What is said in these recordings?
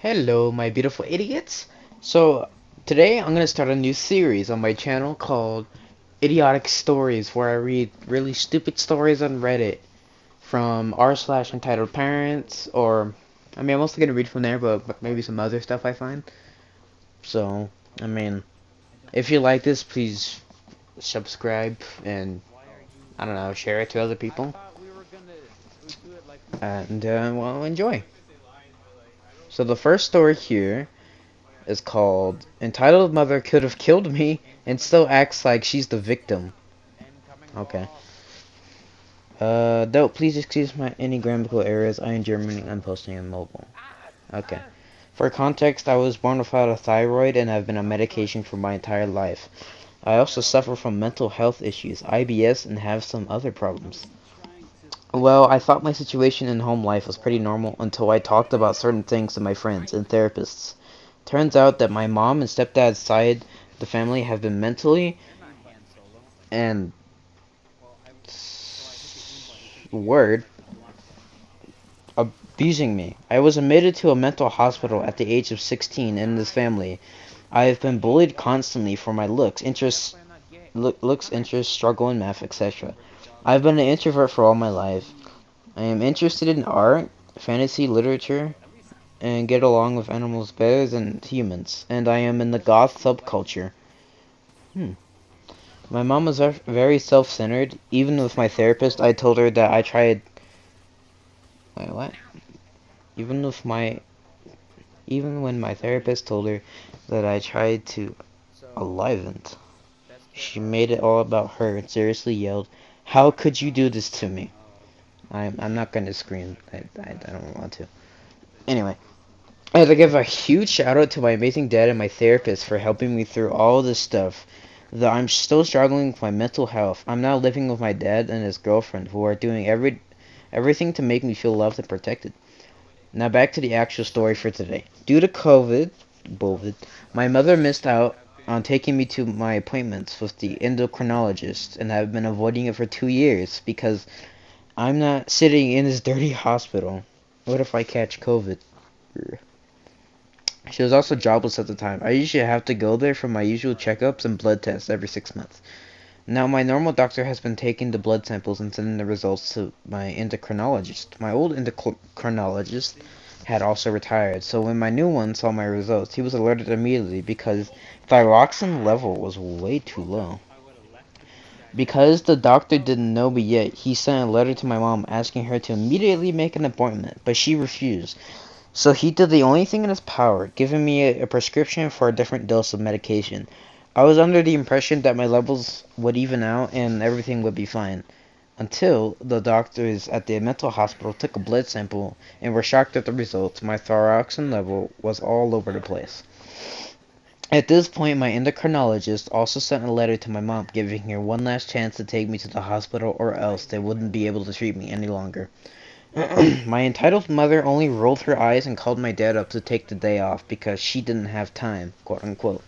Hello, my beautiful idiots. So, today I'm going to start a new series on my channel called Idiotic Stories, where I read really stupid stories on Reddit from r slash entitled parents, or, I mean, I'm mostly going to read from there, but maybe some other stuff I find. So, I mean, if you like this, please subscribe and, I don't know, share it to other people. And, well, enjoy. So, the first story here is called Entitled Mother Could Have Killed Me and Still Acts Like She's the Victim. Okay. Though, please excuse my any grammatical errors. I am German I'm posting on mobile. Okay. For context, I was born without a thyroid and have been on medication for my entire life. I also suffer from mental health issues, IBS, and have some other problems. Well, I thought my situation in home life was pretty normal until I talked about certain things to my friends and therapists. Turns out that my mom and stepdad's side of the family have been mentally and word abusing me. I was admitted to a mental hospital at the age of 16 in this family. I have been bullied constantly for my looks, interests, struggle in math, etc. I've been an introvert for all my life. I am interested in art, fantasy, literature, and get along with animals better than humans. And I am in the goth subculture. Hmm. My mom was very self-centered. Even with my therapist, I told her that I tried. Wait, what? Even with my, even when my therapist told her that I tried to enliven, she made it all about her and seriously yelled, "How could you do this to me?" I'm not gonna scream. I don't want to. Anyway, I have to give a huge shout out to my amazing dad and my therapist for helping me through all this stuff. Though I'm still struggling with my mental health, I'm now living with my dad and his girlfriend, who are doing everything to make me feel loved and protected. Now back to the actual story for today. Due to COVID, my mother missed out on taking me to my appointments with the endocrinologist, and I've been avoiding it for 2 years because I'm not sitting in this dirty hospital. What if I catch COVID? She was also jobless at the time. I usually have to go there for my usual checkups and blood tests every 6 months. Now, my normal doctor has been taking the blood samples and sending the results to my endocrinologist. My old endocrinologist had also retired, so when my new one saw my results, he was alerted immediately because thyroxine level was way too low. Because the doctor didn't know me yet, he sent a letter to my mom asking her to immediately make an appointment, but she refused. So he did the only thing in his power, giving me a prescription for a different dose of medication. I was under the impression that my levels would even out and everything would be fine. Until the doctors at the mental hospital took a blood sample and were shocked at the results. My thyroxine level was all over the place. At this point, my endocrinologist also sent a letter to my mom giving her one last chance to take me to the hospital or else they wouldn't be able to treat me any longer. My entitled mother only rolled her eyes and called my dad up to take the day off because she didn't have time, quote unquote.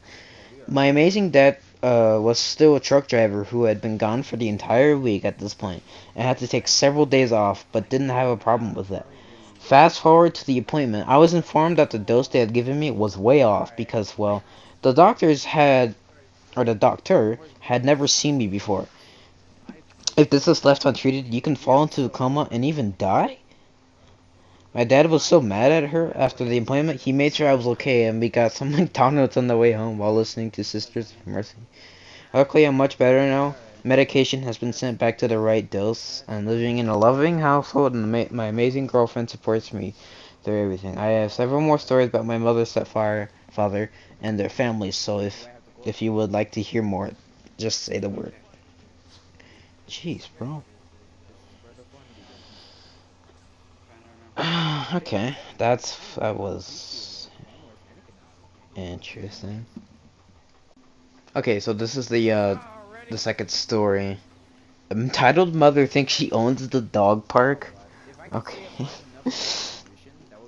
My amazing dad was still a truck driver who had been gone for the entire week at this point and had to take several days off, but didn't have a problem with that. Fast forward to the appointment, I was informed that the dose they had given me was way off because, well, the doctors had, or the doctor, had never seen me before. If this is left untreated, you can fall into a coma and even die? My dad was so mad at her after the appointment, he made sure I was okay and we got some McDonald's on the way home while listening to Sisters of Mercy. Luckily, I'm much better now. Medication has been sent back to the right dose. I'm living in a loving household and my amazing girlfriend supports me through everything. I have several more stories about my mother's stepfather and their families, so if you would like to hear more, just say the word. Jeez, bro. Okay, that was interesting. Okay, so this is the second story. Entitled Mother Thinks She Owns the Dog Park. Okay.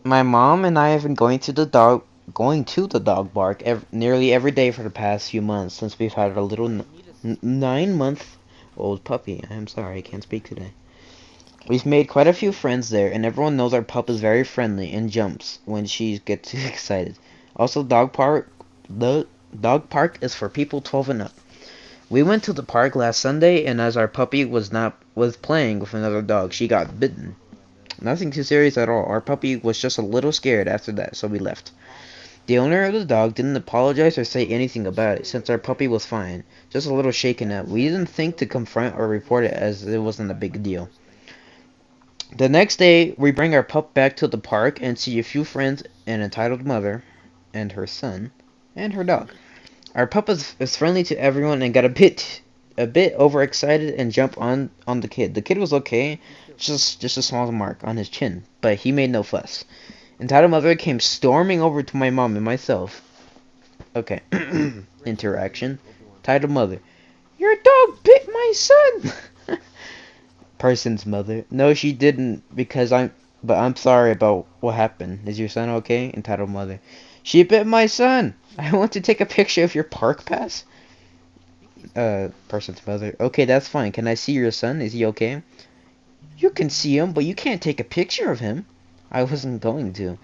My mom and I have been going to the dog park nearly every day for the past few months since we've had a little 9-month old puppy. I'm sorry, I can't speak today. We've made quite a few friends there, and everyone knows our pup is very friendly and jumps when she gets excited. Also, the dog park is for people 12 and up. We went to the park last Sunday, and as our puppy was playing with another dog, she got bitten. Nothing too serious at all. Our puppy was just a little scared after that, so we left. The owner of the dog didn't apologize or say anything about it, since our puppy was fine, just a little shaken up. We didn't think to confront or report it as it wasn't a big deal. The next day, we bring our pup back to the park and see a few friends, an entitled mother, and her son, and her dog. Our pup is friendly to everyone and got a bit overexcited and jumped on the kid. The kid was okay, just a small mark on his chin, but he made no fuss. Entitled mother came storming over to my mom and myself. Okay, interaction. Entitled mother, your dog bit my son. Person's mother, no, she didn't, but I'm sorry about what happened. Is your son okay? Entitled mother, she bit my son. I want to take a picture of your park pass. Person's mother, okay, that's fine. Can I see your son? Is he okay? You can see him, but you can't take a picture of him. I wasn't going to.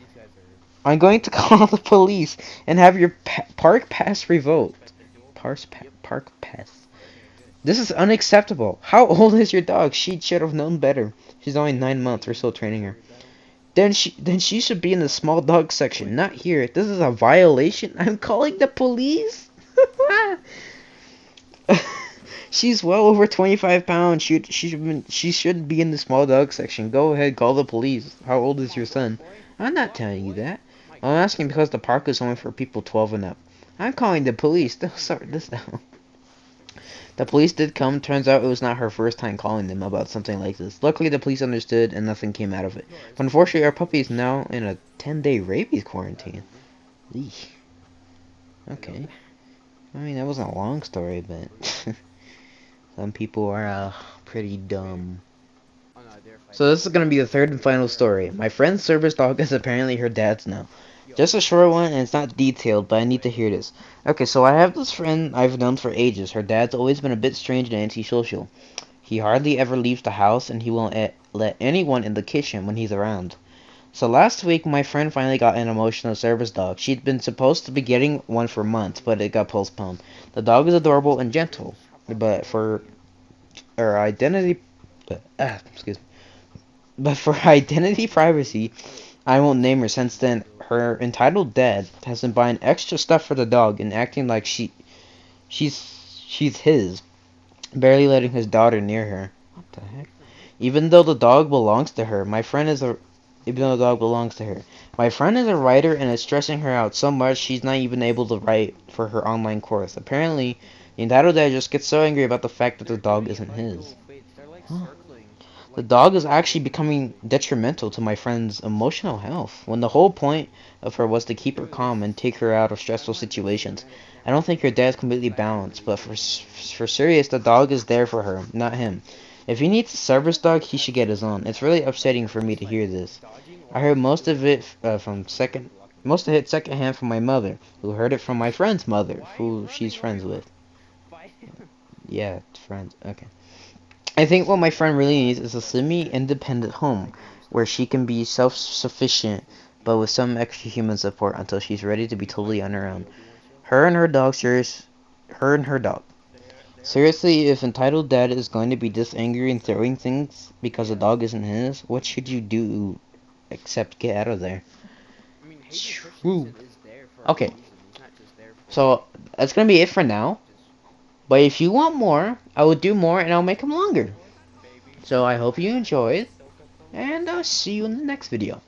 I'm going to call the police and have your park pass revoked. Park pass. This is unacceptable. How old is your dog? She should have known better. She's only 9 months. We're still training her. Then she should be in the small dog section, not here. This is a violation. I'm calling the police. She's well over 25 pounds. She should be in the small dog section. Go ahead, call the police. How old is your son? I'm not telling you that. I'm asking because the park is only for people 12 and up. I'm calling the police. They'll sort this out. The police did come. Turns out it was not her first time calling them about something like this. Luckily, the police understood and nothing came out of it. But unfortunately, our puppy is now in a 10-day rabies quarantine. Eesh. Okay. I mean, that wasn't a long story, but some people are pretty dumb. So this is going to be the third and final story. My friend's service dog is apparently her dad's now. Just a short one, and it's not detailed, but I need to hear this. Okay, so I have this friend I've known for ages. Her dad's always been a bit strange and antisocial. He hardly ever leaves the house, and he won't let anyone in the kitchen when he's around. So last week, my friend finally got an emotional service dog. She'd been supposed to be getting one for months, but it got postponed. The dog is adorable and gentle, but for her identity, excuse me. But for identity privacy, I won't name her. Since then, her entitled dad has been buying extra stuff for the dog and acting like she's his, barely letting his daughter near her. What the heck? Even though the dog belongs to her, my friend is a even though the dog belongs to her. My friend is a writer and it's stressing her out so much she's not even able to write for her online course. Apparently, the entitled dad just gets so angry about the fact that the dog isn't his. Huh. The dog is actually becoming detrimental to my friend's emotional health, when the whole point of her was to keep her calm and take her out of stressful situations. I don't think her dad's completely balanced, but for serious, the dog is there for her, not him. If he needs a service dog, he should get his own. It's really upsetting for me to hear this. I heard most of it secondhand from my mother, who heard it from my friend's mother, who she's friends with. Yeah, friends. Okay. I think what my friend really needs is a semi-independent home where she can be self-sufficient, but with some extra human support until she's ready to be totally on her own. Her and her dog, her and her dog. Seriously, if entitled dad is going to be this angry and throwing things because the dog isn't his, what should you do except get out of there? True. Okay, so that's gonna be it for now. But if you want more, I will do more and I'll make them longer. So I hope you enjoyed, and I'll see you in the next video.